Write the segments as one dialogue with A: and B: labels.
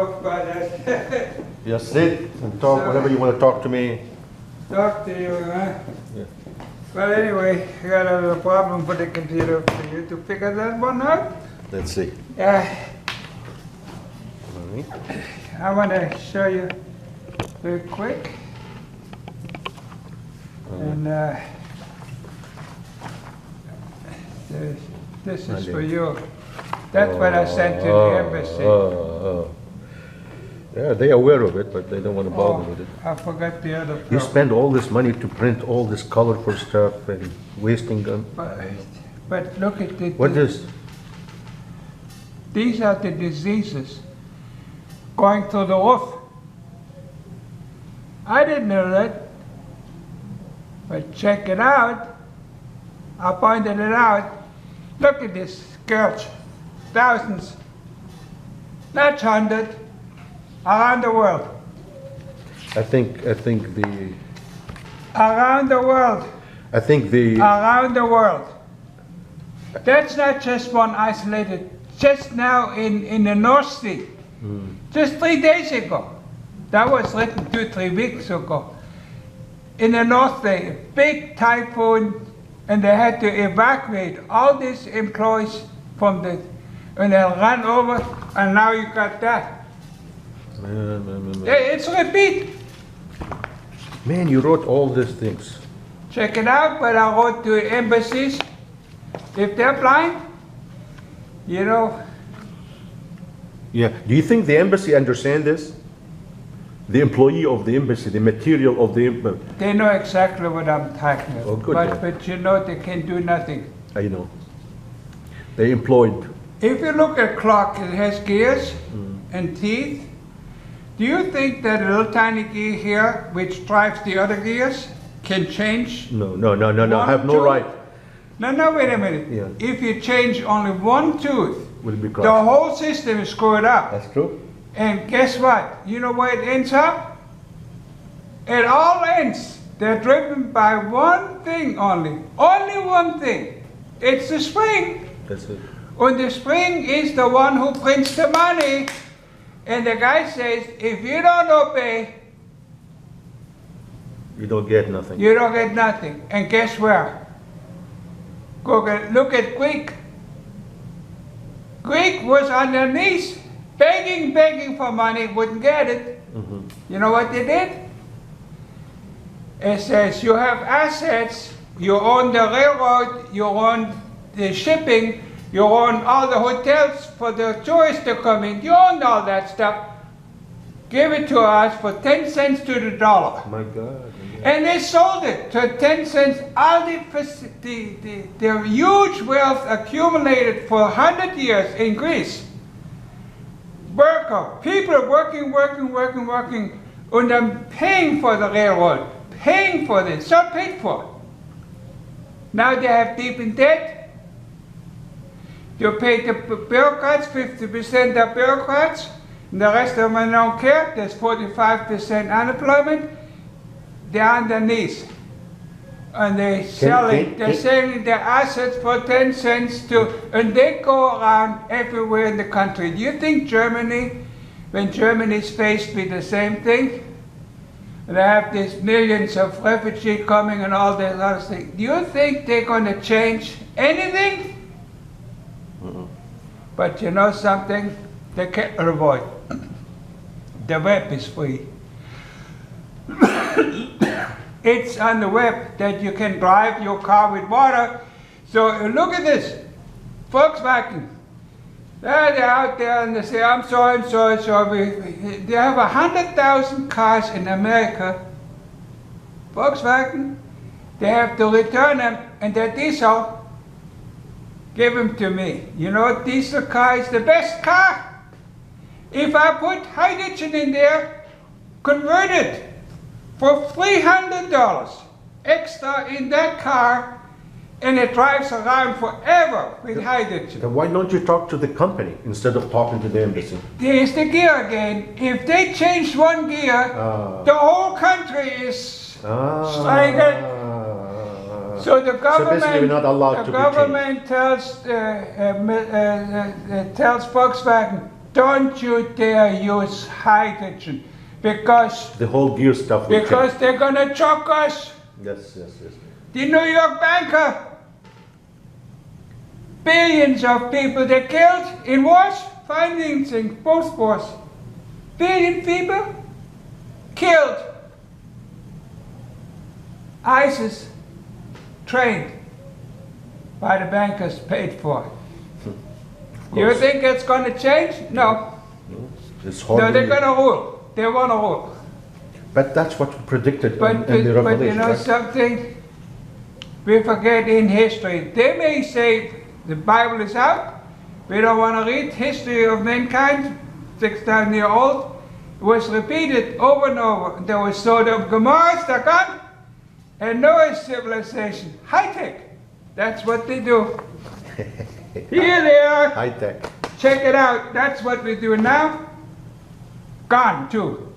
A: enough about that.
B: Just sit and talk
A: So-
B: whatever you want to talk to me.
A: Talk to you, huh?
B: Yeah.
A: Well, anyway, I got a little problem for the computer for you to figure that one out.
B: Let's see.
A: I want to show you real quick. And this is for you. That's what I sent to the embassy.
B: Yeah, they're aware of it, but they don't want to bother with it.
A: I forgot the other
B: You
A: problem.
B: spend all this money to print all this colorful stuff and wasting them.
A: But look at the...
B: What is?
A: These are the diseases going through the roof. I didn't know that. But check it out. I pointed it out. Look at this scourge. Thousands, not hundreds, around the world.
B: I think the.
A: Around the world.
B: I think the.
A: Around the world. That's not just one isolated. Just now in the North Sea. Just 3 days ago. That was written 2-3 weeks ago. In the North Sea, a big typhoon, and they had to evacuate all these employees from the, and they ran over, and now you got that. It's repeat.
B: Man, you wrote all these things.
A: Check it out, but I wrote to embassies. If they're blind, you know.
B: Yeah. Do you think the embassy understand this? The employee of the embassy, the material of the embassy.
A: They know exactly what I'm talking about.
B: Oh, good.
A: But you know, they can do nothing.
B: I know. They employed.
A: If you look at a clock, it has gears and teeth. Do you think that a little tiny gear here, which drives the other gears, can change?
B: No. I have no
A: tooth?
B: right.
A: No, wait a minute.
B: Yeah.
A: If you change only one tooth,
B: Will be
A: the
B: crushed.
A: whole system is screwed up.
B: That's true.
A: And guess what? You know where it ends up? It all ends. They're driven by one thing only. Only one thing. It's the spring.
B: That's it.
A: And the spring is the one who prints the money. And the guy says, if you don't obey,
B: You don't get nothing.
A: you don't get nothing. And guess where? Look at Greek. Greek was on their knees, begging for money, wouldn't get it. You know what they did? It says you have assets, you own the railroad, you own the shipping, you own all the hotels for the tourists to come in, you own all that stuff. Give it to us for 10 cents to the dollar.
B: My God.
A: And they sold it to 10 cents. All the huge wealth accumulated for 100 years in Greece. People are working, and then paying for the railroad, paying for this, so paid for. Now they have deep in debt. You pay the bureaucrats, 50% are bureaucrats, and the rest of them don't care. There's 45% unemployment. They're on their knees. And they're selling their assets for 10 cents and they go around everywhere in the country. Do you think Germany, when Germany is faced with the same thing, they have these millions of refugees coming and all this other thing, do you think they're going to change anything? But you know something? They can't avoid. The web is free. It's on the web that you can drive your car with water. So look at this, Volkswagen. They're out there and they say, I'm sorry. They have 100,000 cars in America. Volkswagen, they have to return them and they're diesel. Give them to me. You know, diesel car is the best car. If I put hydrogen in there, convert it for $300 extra in that car, and it drives around forever with hydrogen.
B: Then why don't you talk to the company instead of talking to the embassy?
A: There's the gear again. If they change one gear, the whole country is staggered. So the government,
B: basically we're not allowed to be
A: tells tells Volkswagen, don't you dare use hydrogen, because
B: The whole gear stuff will change.
A: they're gonna choke us.
B: Yes, yes, yes.
A: The New York banker, billions of people they killed in wars, financing both wars. Billion people killed. ISIS trained by the bankers, paid for. You
B: course.
A: think it's going to change? No.
B: It's
A: No,
B: hardly,
A: they're going to rule. They want to rule.
B: but that's what we predicted
A: But,
B: in the
A: but you
B: Revelation.
A: know
B: right?
A: something? We forget in history. They may say the Bible is out. We don't want to read history of mankind, 6,000 years old. It was repeated over and over. There was Sodom and Gomorrah, stuck on, and Noah's civilization, high tech. That's what they do. Here they are.
B: High tech.
A: Check it out. That's what we're doing now. Gone too.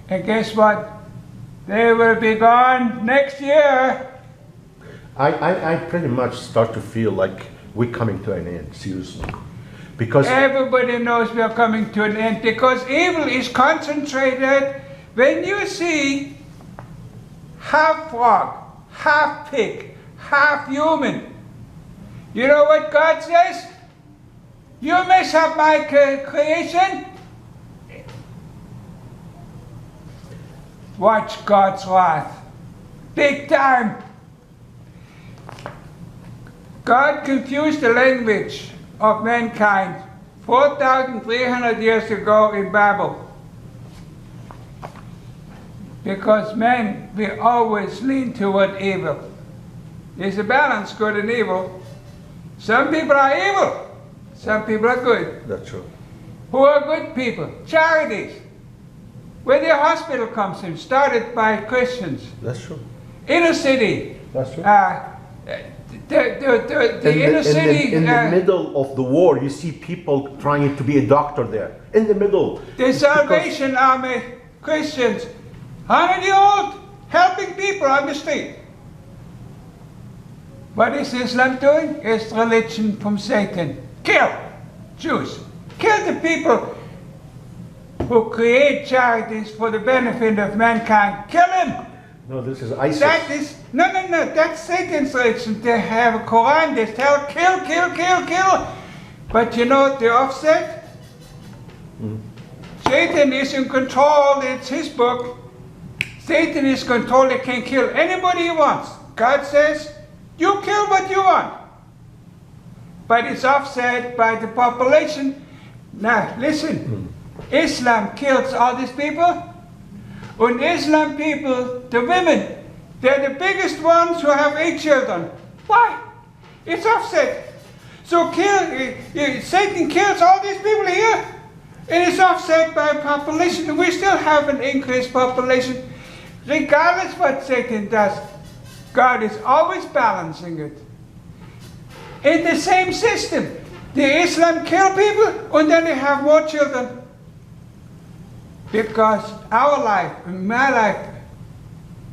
A: And guess what? They will be gone next year.
B: I pretty much start to feel like we're coming to an end, seriously. Because
A: Everybody knows we are coming to an end, because evil is concentrated. When you see half frog, half pig, half human, you know what God says? You mess up my creation. Watch God's wrath. Big time. God confused the language of mankind 4,300 years ago in Babel. Because men, we always lean toward evil. There's a balance, good and evil. Some people are evil. Some people are good.
B: that's true.
A: Who are good people? Charities. Where the hospital comes in, started by Christians.
B: That's true.
A: Inner city.
B: That's true.
A: The inner city.
B: In the middle of the war, you see people trying to be a doctor there. In the middle.
A: The
B: It's
A: Salvation Army, Christians, 100-year-old, helping people on the street. What is Islam doing? It's religion from Satan. Kill Jews. Kill the people who create charities for the benefit of mankind. Kill them.
B: No, this is ISIS.
A: That is, no, that's Satan's religion. They have a Quran, they tell kill, kill, kill, kill. But you know the offset? Satan is in control, it's his book. Satan is controlled, he can kill anybody he wants. God says, you kill what you want. But it's offset by the population. Now, listen, Islam kills all these people. And Islam people, the women, they're the biggest ones who have 8 children. Why? It's offset. So Satan kills all these people here, and it's offset by population. We still have an increased population. Regardless what Satan does, God is always balancing it. In the same system, the Islam kill people, and then they have more children. Because our life, my life,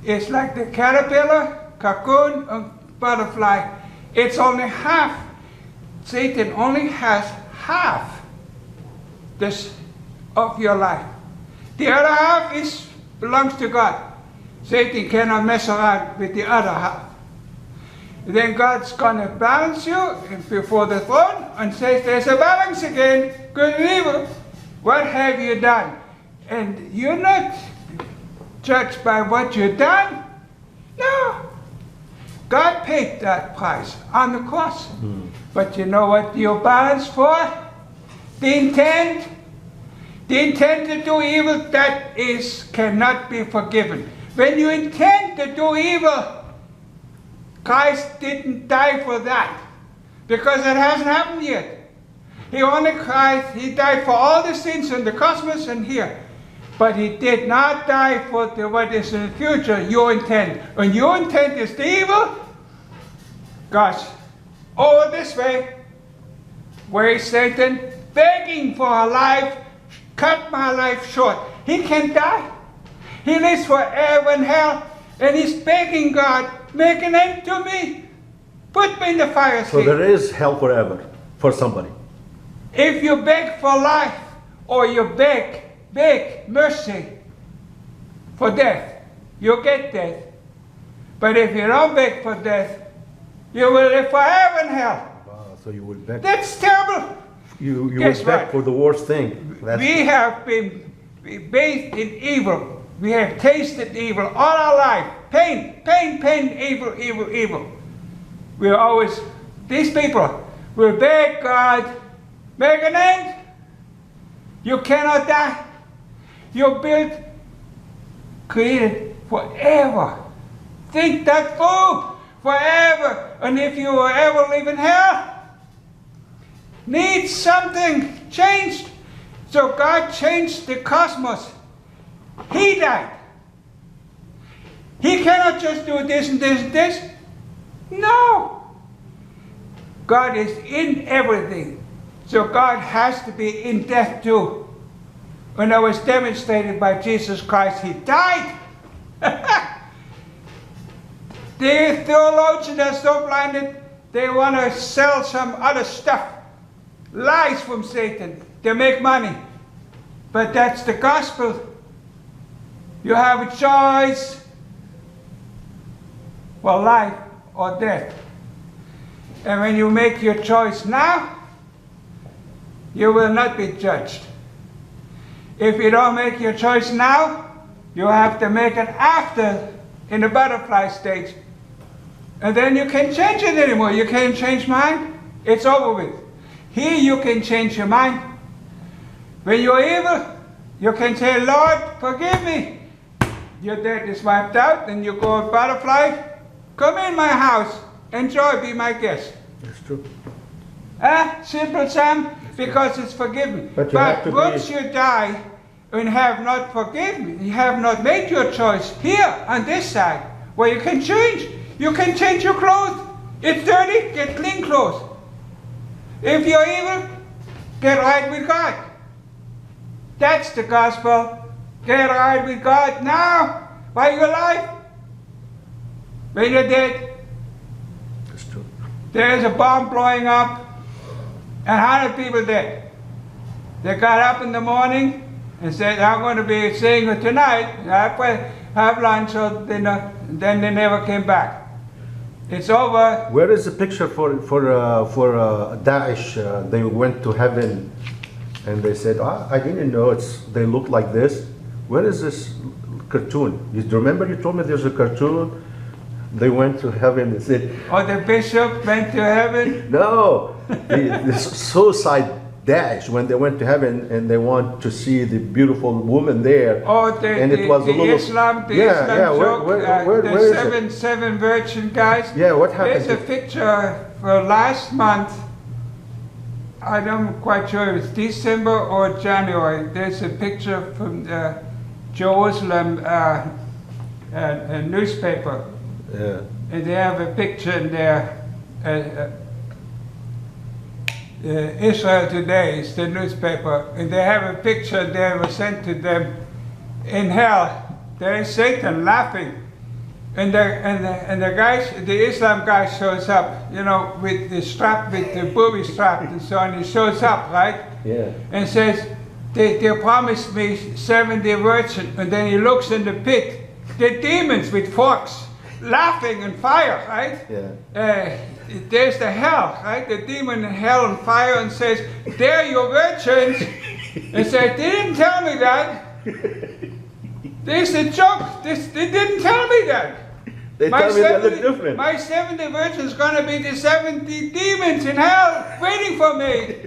A: is like the caterpillar, cocoon, and butterfly. It's only half. Satan only has half this of your life. The other half belongs to God. Satan cannot mess around with the other half. Then God's going to balance you before the throne and says, there's a balance again, good and evil. What have you done? And you're not judged by what you've done. No. God paid that price on the cross. But you know what you're balanced for? The intent. The intent to do evil, that cannot be forgiven. When you intend to do evil, Christ didn't die for that. Because it hasn't happened yet. He died for all the sins in the cosmos and here. But he did not die for what is in the future, your intent. When your intent is the evil, gosh, over this way, where is Satan? Begging for a life, cut my life short. He can die. He lives forever in hell, and he's begging God, make an end to me. Put me in the fire
B: So
A: seat.
B: there is hell forever for somebody.
A: If you beg for life, or you beg mercy for death, you get death. But if you don't beg for death, you will live forever in hell.
B: Wow, so you will beg.
A: That's terrible.
B: You will
A: Guess
B: beg
A: what?
B: for the worst thing.
A: We have been bathed in evil. We have tasted evil all our life. Pain, evil. We're always, these people will beg God, make an end. You cannot die. You're built, created forever. Think that through, forever. And if you will ever live in hell, need something changed. So God changed the cosmos. He died. He cannot just do this and this and this. No. God is in everything. So God has to be in death too. When it was demonstrated by Jesus Christ, He died. The theologians are so blinded, they want to sell some other stuff. Lies from Satan to make money. But that's the gospel. You have a choice for life or death. And when you make your choice now, you will not be judged. If you don't make your choice now, you have to make it after, in the butterfly stage. And then you can't change it anymore. You can't change mind. It's over with. Here you can change your mind. When you're evil, you can say, Lord, forgive me. Your debt is wiped out, and you go, butterfly, come in my house. Enjoy, be my guest.
B: That's true.
A: Simple, Sam, because it's forgiven.
B: But
A: once you die and have not forgiven, you have not made your choice here on this side, where you can change. You can change your clothes. It's dirty, get clean clothes. If you're evil, get right with God. That's the gospel. Get right with God now, while you're alive. When you're dead,
B: That's true.
A: there's a bomb blowing up, and 100 people dead. They got up in the morning and said, I'm going to be singing tonight, have lunch or dinner, and then they never came back. It's over.
B: Where is the picture for Daesh? They went to heaven, and they said, I didn't know they look like this. Where is this cartoon? You remember you told me there's a cartoon? They went to heaven and said,
A: Oh, the bishop went to heaven?
B: no, the suicide Daesh, when they went to heaven and they want to see the beautiful woman there.
A: Oh,
B: and it was a little,
A: Islam joke,
B: where is it?
A: seven virgin guys.
B: Yeah, what happened?
A: There's a picture for last month. I'm quite sure it was December or January. There's a picture from the Jerusalem a newspaper.
B: Yeah.
A: And they have a picture in there. Israel Today is the newspaper, and they have a picture there was sent to them in hell. There is Satan laughing, and the guys, the Islam guy shows up, you know, with the strap, with the booby strap and so on. He shows up, right?
B: Yeah.
A: And says, they promised me 70 virgins, and then he looks in the pit, the demons with forks, laughing and fire, right?
B: Yeah.
A: There's the hell, right? The demon in hell and fire, and says, "There are your virgins." And says, "They didn't tell me that. This is a joke. They didn't tell me that.
B: They tell me they look different.
A: My 70 virgins going to be the 70 demons in hell waiting for me.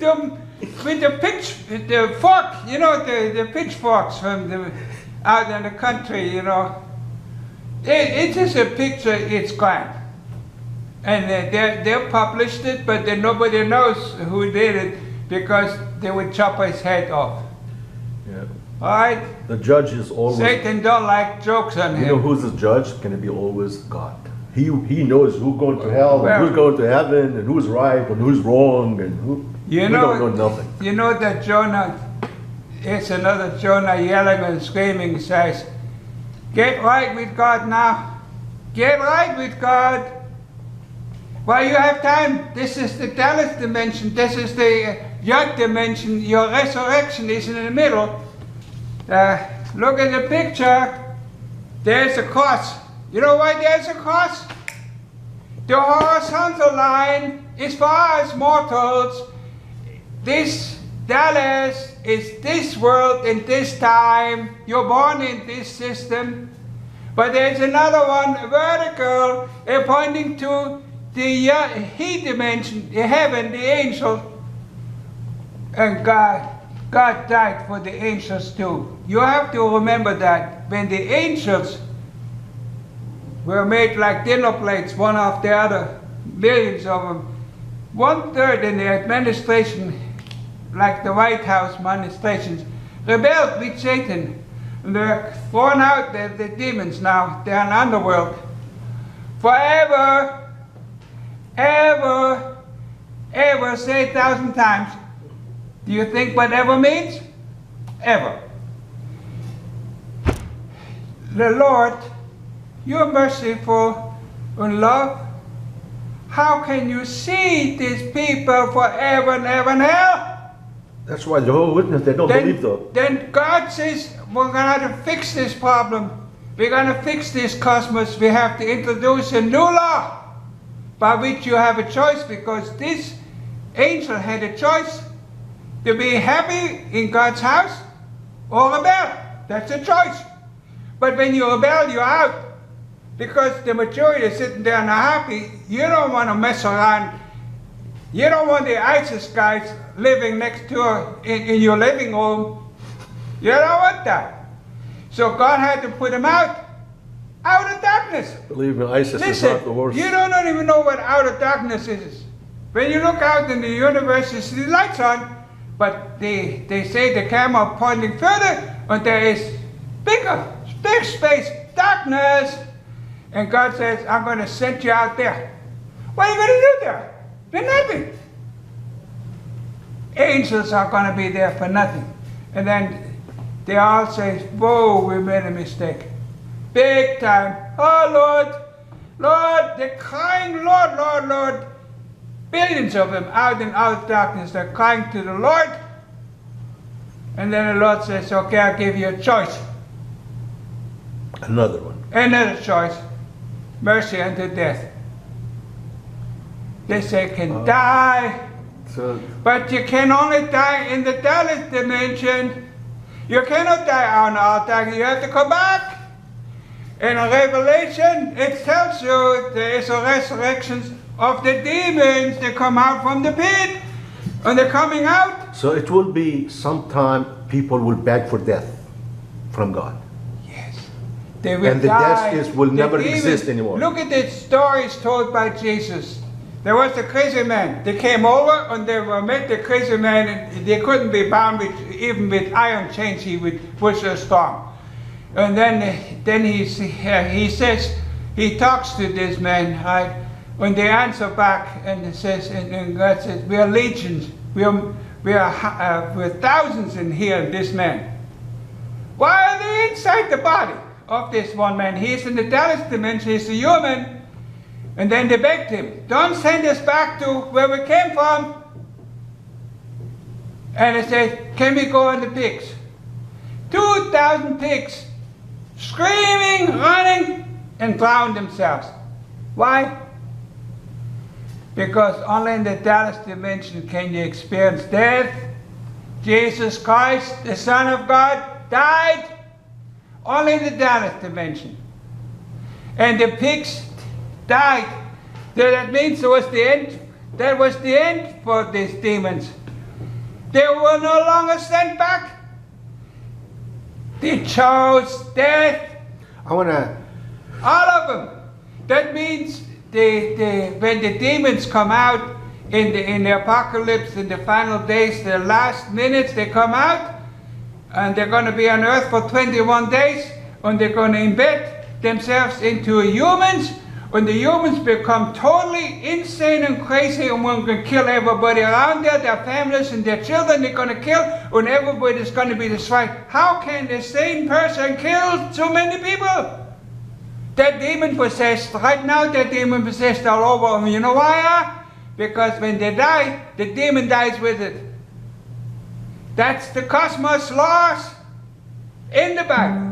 A: With the fork, you know, the pitchforks from out in the country, you know. It is a picture. It's gone. And they published it, but then nobody knows who did it because they would chop his head off.
B: Yeah.
A: All right?
B: The judge is always...
A: Satan don't like jokes on him.
B: You know who's the judge? Can it be always God? He knows who's going to hell, and who's going to heaven, and who's right, and who's wrong, and who... We don't know nothing.
A: You know that Jonah, it's another Jonah yelling and screaming, says, "Get right with God now. Get right with God. While you have time, this is the Dallas dimension. This is the your dimension, your resurrection is in the middle. Look at the picture. There's a cross. You know why there's a cross? The horizontal line is for us mortals. This Dallas is this world in this time. You're born in this system. But there's another one, vertical, pointing to the he dimension, the heaven, the angel. And God died for the angels too. You have to remember that when the angels were made like dinner plates, one after the other, millions of them, 1/3 in the administration, like the White House administrations, rebelled with Satan. And they're thrown out, the demons now, they're in the underworld. Forever, ever, ever, say 1,000 times. Do you think what ever means? Ever. The Lord, you're merciful and love. How can you see these people forever and ever in hell?
B: That's why the whole witness, they don't believe though.
A: Then God says, we're going to fix this problem. We're going to fix this cosmos. We have to introduce a new law by which you have a choice, because this angel had a choice to be happy in God's house or rebel. That's a choice. But when you rebel, you're out. Because the majority is sitting there and are happy. You don't want to mess around. You don't want the ISIS guys living next door in your living room. You don't want that. So God had to put them out of darkness.
B: Believe me, ISIS is not the worst.
A: You don't even know what outer darkness is. When you look out in the universe, you see the lights on, but they say the camera pointing further, and there is big space, darkness. And God says, I'm going to send you out there. What are you going to do there? For nothing. Angels are going to be there for nothing. And then they all say, whoa, we made a mistake. Big time. Oh, Lord, Lord, they're crying, Lord, Lord, Lord. Billions of them out in outer darkness. They're crying to the Lord. And then the Lord says, okay, I'll give you a choice.
B: Another one.
A: Another choice. Mercy unto death. They say can die, but you can only die in the Dallas dimension. You cannot die on altar. You have to come back. In Revelation, it tells you there is a resurrection of the demons. They come out from the pit, and they're coming out.
B: So it will be sometime people will beg for death from God.
A: They will
B: and the
A: die.
B: death will never exist anymore.
A: Look at the stories told by Jesus. There was a crazy man. They came over and they met the crazy man, and they couldn't be bound even with iron chains. He would push a storm. And then he says, he talks to this man, right? When they answer back, and it says, and God says, we are legions. We're thousands in here, this man. Why are they inside the body of this one man? He's in the Dallas dimension, he's a human. And then they begged him, don't send us back to where we came from. And he said, can we go on the pigs? 2,000 pigs, screaming, running, and drowned themselves. Why? Because only in the Dallas dimension can you experience death. Jesus Christ, the Son of God, died only in the Dallas dimension. And the pigs died. So that means it was the end. That was the end for these demons. They were no longer sent back. They chose death. All of them. That means when the demons come out in the apocalypse, in the final days, the last minutes, they come out, and they're going to be on earth for 21 days, and they're going to embed themselves into humans, and the humans become totally insane and crazy, and we're going to kill everybody around there, their families and their children they're going to kill, and everybody's going to be destroyed. How can a sane person kill so many people? They're demon possessed. Right now they're demon possessed all over. And you know why? Because when they die, the demon dies with it. That's the cosmos laws in the Bible.